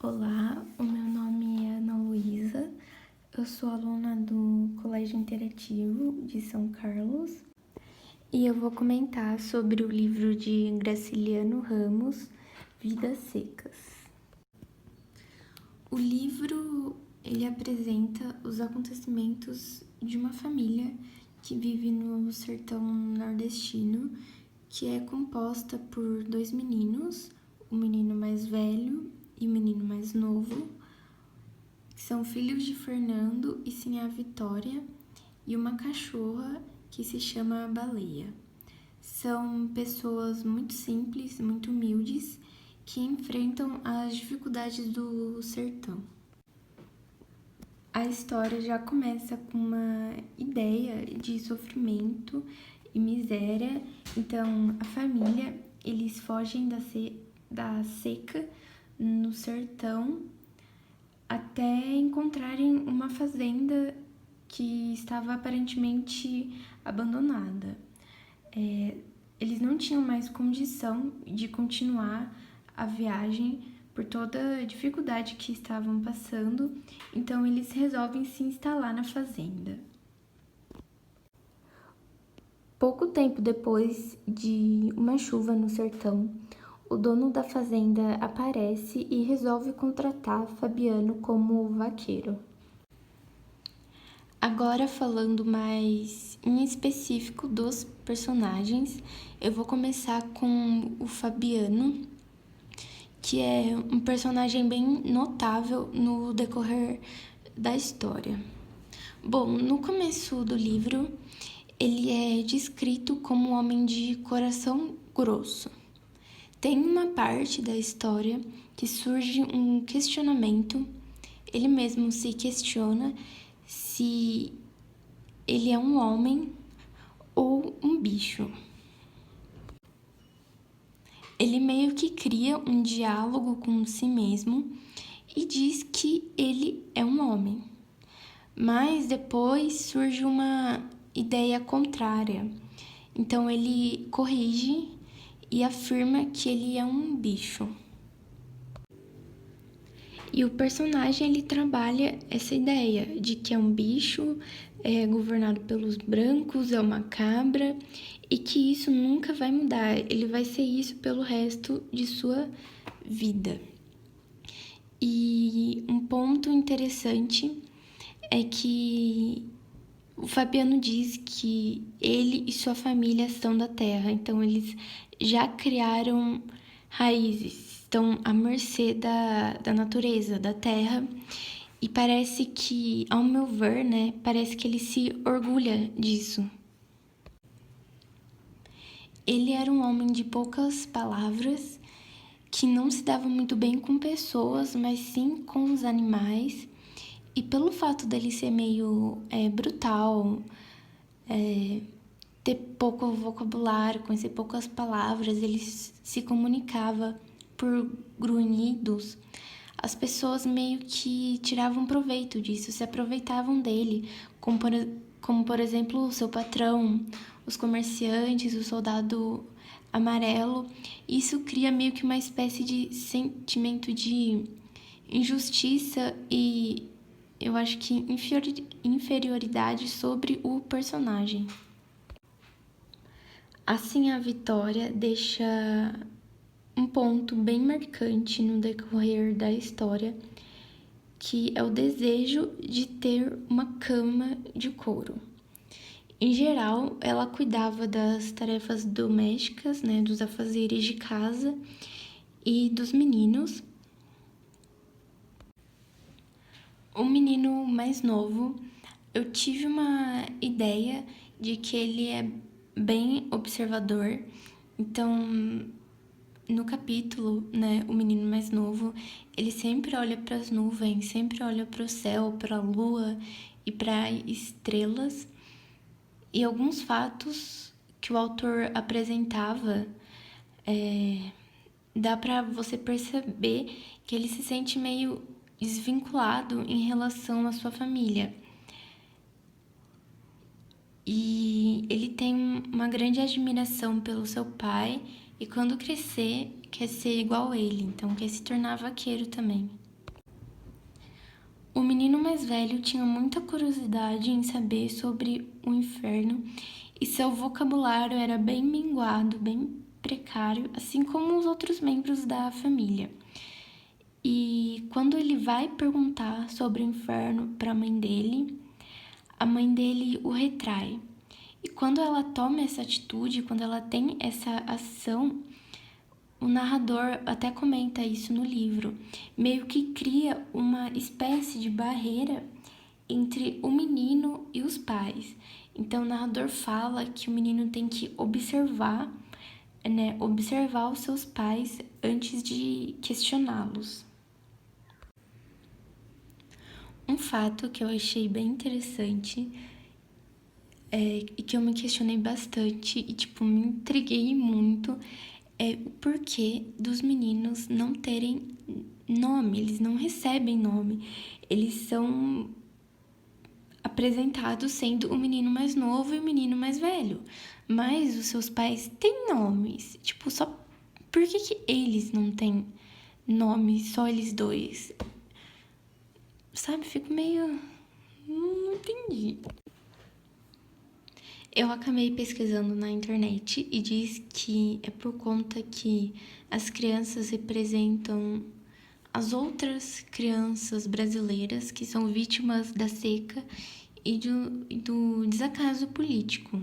Olá, o meu nome é Ana Luísa, eu sou aluna do Colégio Interativo de São Carlos e eu vou comentar sobre o livro de Graciliano Ramos, Vidas Secas. O livro, ele apresenta os acontecimentos de uma família que vive no sertão nordestino, que é composta por dois meninos, o menino mais velho e o menino mais novo, que são filhos de Fernando e Sinhá Vitória, e uma cachorra que se chama Baleia. São pessoas muito simples, muito humildes, que enfrentam as dificuldades do sertão. A história já começa com uma ideia de sofrimento e miséria. Então, a família, eles fogem da seca no sertão até encontrarem uma fazenda que estava aparentemente abandonada. Eles não tinham mais condição de continuar a viagem por toda a dificuldade que estavam passando, então eles resolvem se instalar na fazenda. Pouco tempo depois de uma chuva no sertão, o dono da fazenda aparece e resolve contratar Fabiano como vaqueiro. Agora, falando mais em específico dos personagens, eu vou começar com o Fabiano, que é um personagem bem notável no decorrer da história. Bom, no começo do livro, ele é descrito como um homem de coração grosso. Tem uma parte da história que surge um questionamento, ele mesmo se questiona se ele é um homem ou um bicho. Ele meio que cria um diálogo com si mesmo e diz que ele é um homem. Mas depois surge uma ideia contrária. Então ele corrige e afirma que ele é um bicho. E o personagem, ele trabalha essa ideia de que é um bicho, é governado pelos brancos, é uma cabra, e que isso nunca vai mudar, ele vai ser isso pelo resto de sua vida. E um ponto interessante é que o Fabiano diz que ele e sua família são da terra, então eles já criaram raízes, estão à mercê da natureza, da terra, e parece que, ao meu ver, parece que ele se orgulha disso. Ele era um homem de poucas palavras, que não se dava muito bem com pessoas, mas sim com os animais, e pelo fato dele ser meio brutal, ter pouco vocabulário, conhecer poucas palavras, ele se comunicava por grunhidos. As pessoas meio que tiravam proveito disso, se aproveitavam dele, como por exemplo o seu patrão, os comerciantes, o soldado amarelo. Isso cria meio que uma espécie de sentimento de injustiça e eu acho que inferioridade sobre o personagem. Assim, a Vitória deixa um ponto bem marcante no decorrer da história, que é o desejo de ter uma cama de couro. Em geral, ela cuidava das tarefas domésticas, dos afazeres de casa e dos meninos. O menino mais novo, eu tive uma ideia de que ele é bem observador. Então, no capítulo, o menino mais novo, ele sempre olha para as nuvens, sempre olha para o céu, para a lua e para estrelas. E alguns fatos que o autor apresentava, dá para você perceber que ele se sente meio desvinculado em relação à sua família. E ele tem uma grande admiração pelo seu pai e quando crescer quer ser igual a ele, então quer se tornar vaqueiro também. O menino mais velho tinha muita curiosidade em saber sobre o inferno e seu vocabulário era bem minguado, bem precário, assim como os outros membros da família. E quando ele vai perguntar sobre o inferno para a mãe dele o retrai. E quando ela toma essa atitude, quando ela tem essa ação, o narrador até comenta isso no livro, meio que cria uma espécie de barreira entre o menino e os pais. Então o narrador fala que o menino tem que observar, né, observar os seus pais antes de questioná-los. Um fato que eu achei bem interessante e que eu me questionei bastante e, tipo, me intriguei muito é o porquê dos meninos não terem nome, eles não recebem nome. Eles são apresentados sendo o menino mais novo e o menino mais velho. Mas os seus pais têm nomes. Tipo, só por que eles não têm nome, só eles dois? Sabe, fico meio... Não entendi. Eu acabei pesquisando na internet e diz que é por conta que as crianças representam as outras crianças brasileiras que são vítimas da seca e do desacaso político.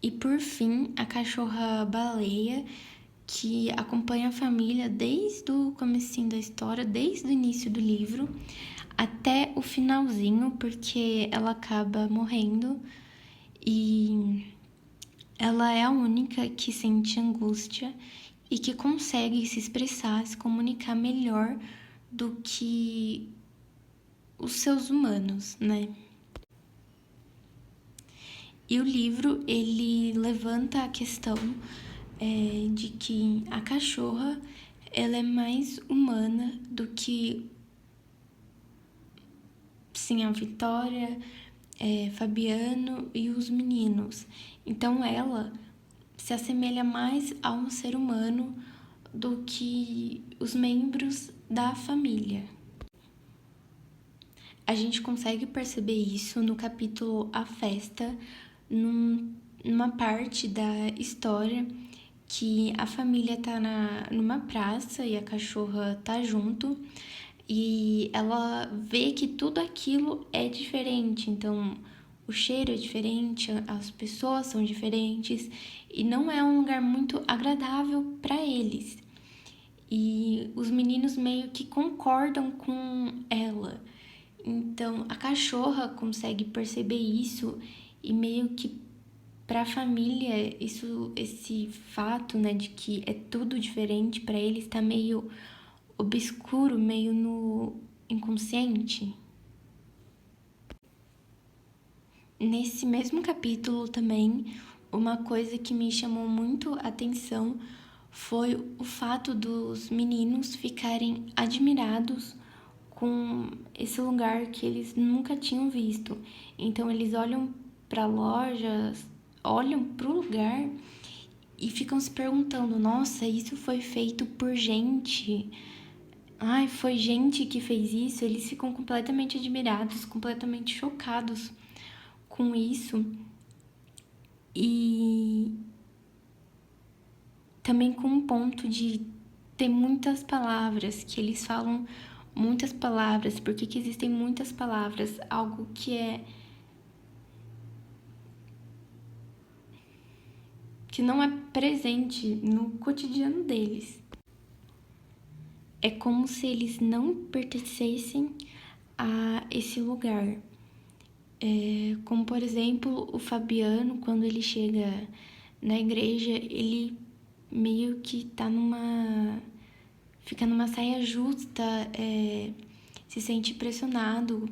E por fim, a cachorra-baleia, que acompanha a família desde o comecinho da história, desde o início do livro, até o finalzinho, porque ela acaba morrendo e ela é a única que sente angústia e que consegue se expressar, se comunicar melhor do que os seus humanos, né? E o livro, ele levanta a questão de que a cachorra, ela é mais humana do que, sim, a Vitória, Fabiano e os meninos. Então ela se assemelha mais a um ser humano do que os membros da família. A gente consegue perceber isso no capítulo A Festa, numa parte da história que a família tá numa praça e a cachorra tá junto e ela vê que tudo aquilo é diferente, então o cheiro é diferente, as pessoas são diferentes e não é um lugar muito agradável para eles. E os meninos meio que concordam com ela. Então a cachorra consegue perceber isso e meio que para a família esse fato, né, de que é tudo diferente para eles está meio obscuro, meio no inconsciente. Nesse mesmo capítulo também, uma coisa que me chamou muito a atenção foi o fato dos meninos ficarem admirados com esse lugar que eles nunca tinham visto. Então eles olham para lojas, olham para o lugar e ficam se perguntando: nossa, isso foi feito por gente? Ai, foi gente que fez isso? Eles ficam completamente admirados, completamente chocados com isso. E também com um ponto de ter muitas palavras, que eles falam muitas palavras. Por que existem muitas palavras? Algo que não é presente no cotidiano deles. É como se eles não pertencessem a esse lugar. Como, por exemplo, o Fabiano, quando ele chega na igreja, ele meio que fica numa saia justa, se sente pressionado,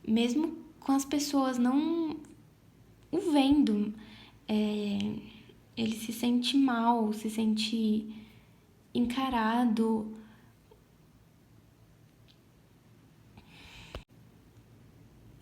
mesmo com as pessoas não o vendo. Ele se sente mal, se sente encarado.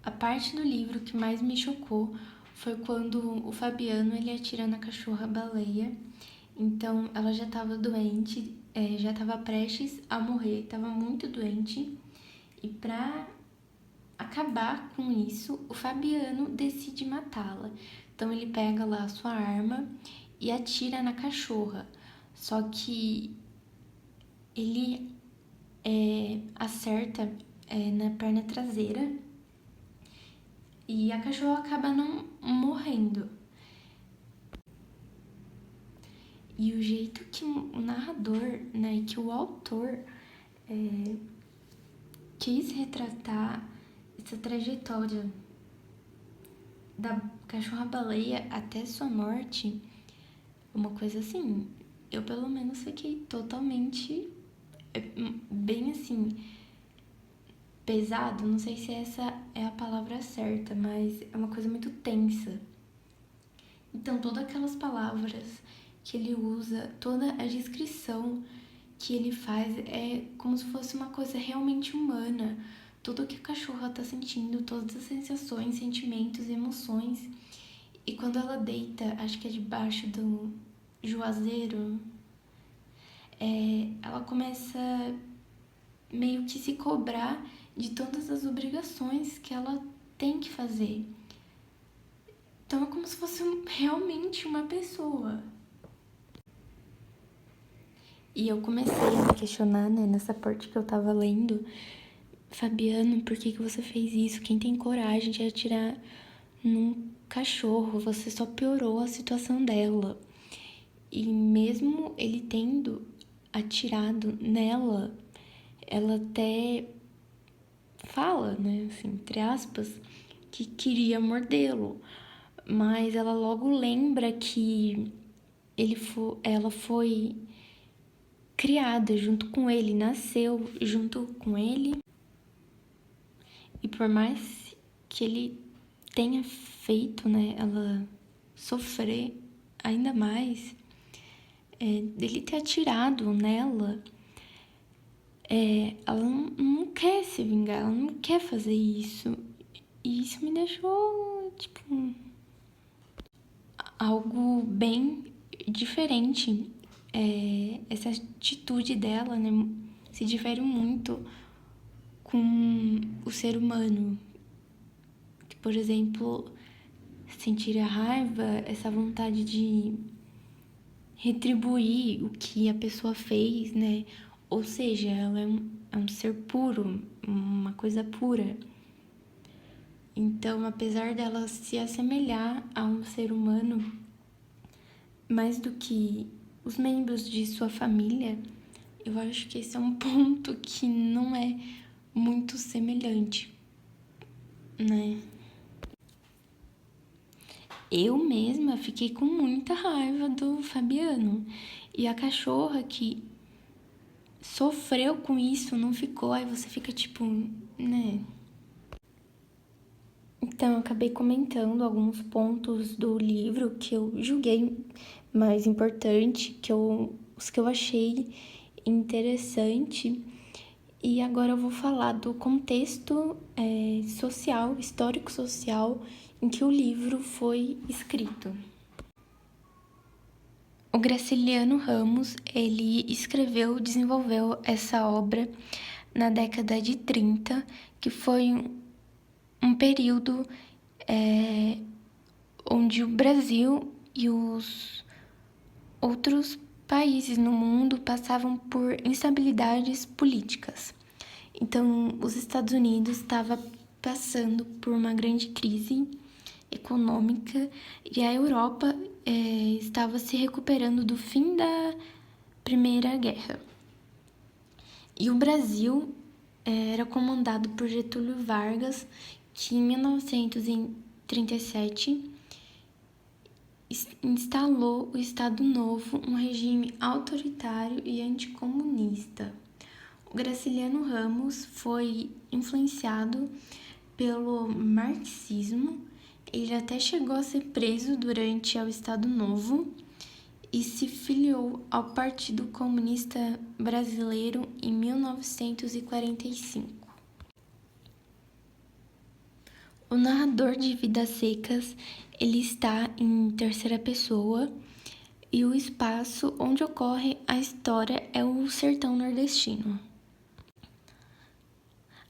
A parte do livro que mais me chocou foi quando o Fabiano ele atira na cachorra-baleia. Então ela já estava doente, já estava prestes a morrer, estava muito doente. E para acabar com isso, o Fabiano decide matá-la. Então ele pega lá a sua arma e atira na cachorra. Só que ele acerta na perna traseira e a cachorra acaba não morrendo. E o jeito que o narrador, né, que o autor quis retratar essa trajetória da cachorra-baleia até sua morte, uma coisa assim, eu pelo menos fiquei totalmente bem assim, pesado, não sei se essa é a palavra certa, mas é uma coisa muito tensa. Então, todas aquelas palavras que ele usa, toda a descrição que ele faz é como se fosse uma coisa realmente humana. Tudo o que a cachorra tá sentindo, todas as sensações, sentimentos, emoções. E quando ela deita, acho que é debaixo do juazeiro, ela começa meio que se cobrar de todas as obrigações que ela tem que fazer. Então é como se fosse realmente uma pessoa. E eu comecei a me questionar, né, nessa parte que eu tava lendo. Fabiano, por que você fez isso? Quem tem coragem de atirar num cachorro? Você só piorou a situação dela. E mesmo ele tendo atirado nela, ela até fala, né, assim, entre aspas, que queria mordê-lo. Mas ela logo lembra que ela foi criada junto com ele, nasceu junto com ele. E por mais que ele tenha feito, né, ela sofrer ainda mais, dele ter atirado nela, ela não quer se vingar, ela não quer fazer isso. E isso me deixou, tipo, algo bem diferente. Essa atitude dela, né, se difere muito com o ser humano. Que, por exemplo, sentir a raiva, essa vontade de retribuir o que a pessoa fez, né? Ou seja, ela é um ser puro, uma coisa pura. Então, apesar dela se assemelhar a um ser humano, mais do que os membros de sua família, eu acho que esse é um ponto que não é muito semelhante, né? Eu mesma fiquei com muita raiva do Fabiano. E a cachorra que sofreu com isso não ficou, aí você fica tipo, né? Então, eu acabei comentando alguns pontos do livro que eu julguei mais importante, os que eu achei interessante. E agora eu vou falar do contexto social, histórico-social, em que o livro foi escrito. O Graciliano Ramos, ele desenvolveu essa obra na década de 30, que foi um período onde o Brasil e os outros países no mundo passavam por instabilidades políticas. Então, os Estados Unidos estava passando por uma grande crise econômica e a Europa estava se recuperando do fim da Primeira Guerra. E o Brasil era comandado por Getúlio Vargas, que em 1937 instalou o Estado Novo, um regime autoritário e anticomunista. O Graciliano Ramos foi influenciado pelo marxismo. Ele até chegou a ser preso durante o Estado Novo e se filiou ao Partido Comunista Brasileiro em 1945. O narrador de Vidas Secas, ele está em terceira pessoa e o espaço onde ocorre a história é o sertão nordestino.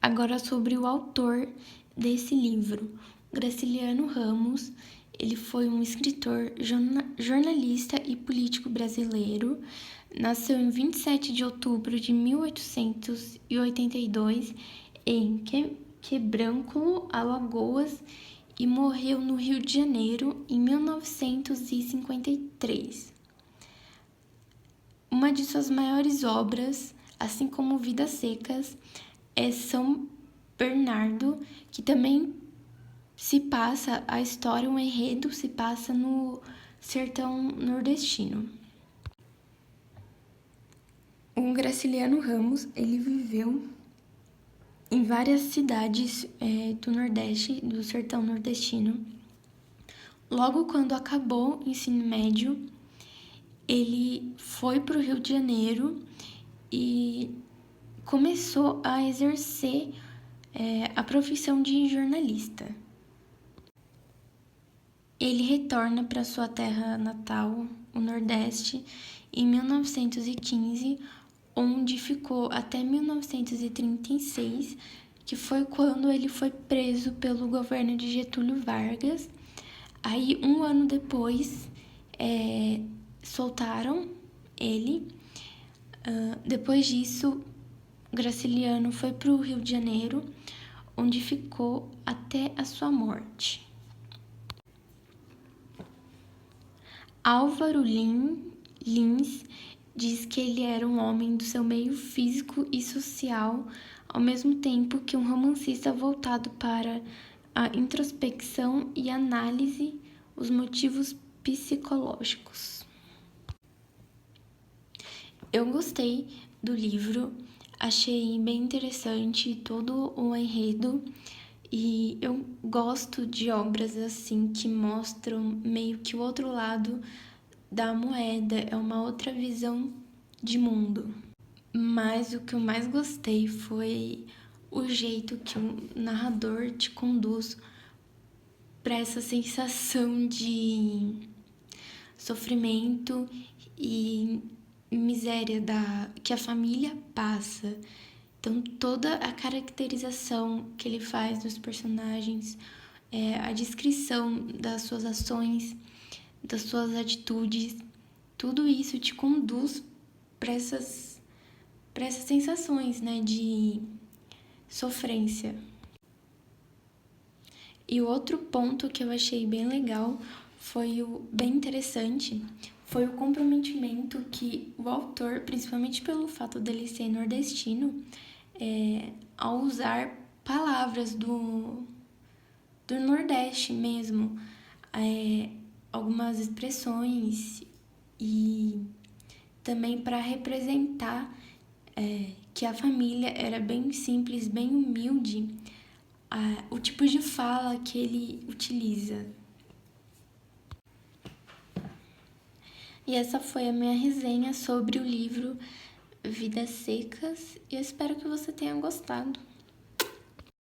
Agora sobre o autor desse livro, Graciliano Ramos. Ele foi um escritor, jornalista e político brasileiro. Nasceu em 27 de outubro de 1882 em Quebranculo, Alagoas, e morreu no Rio de Janeiro em 1953. Uma de suas maiores obras, assim como Vidas Secas, é São Bernardo, que também se passa, a história, o enredo se passa no sertão nordestino. O Graciliano Ramos, ele viveu em várias cidades do Nordeste, do sertão nordestino. Logo quando acabou o ensino médio, ele foi para o Rio de Janeiro e começou a exercer a profissão de jornalista. Ele retorna para sua terra natal, o Nordeste, em 1915, onde ficou até 1936, que foi quando ele foi preso pelo governo de Getúlio Vargas. Aí, um ano depois, soltaram ele. Depois disso, Graciliano foi para o Rio de Janeiro, onde ficou até a sua morte. Álvaro Lins diz que ele era um homem do seu meio físico e social, ao mesmo tempo que um romancista voltado para a introspecção e análise os motivos psicológicos. Eu gostei do livro, achei bem interessante todo o enredo. E eu gosto de obras assim que mostram meio que o outro lado da moeda, é uma outra visão de mundo. Mas o que eu mais gostei foi o jeito que o narrador te conduz para essa sensação de sofrimento e miséria que a família passa. Então, toda a caracterização que ele faz dos personagens, a descrição das suas ações, das suas atitudes, tudo isso te conduz para essas sensações, né, de sofrência. E o outro ponto que eu achei bem legal, bem interessante, foi o comprometimento que o autor, principalmente pelo fato dele ser nordestino, ao usar palavras do Nordeste mesmo, algumas expressões, e também para representar que a família era bem simples, bem humilde, o tipo de fala que ele utiliza. E essa foi a minha resenha sobre o livro Vidas Secas, e eu espero que você tenha gostado.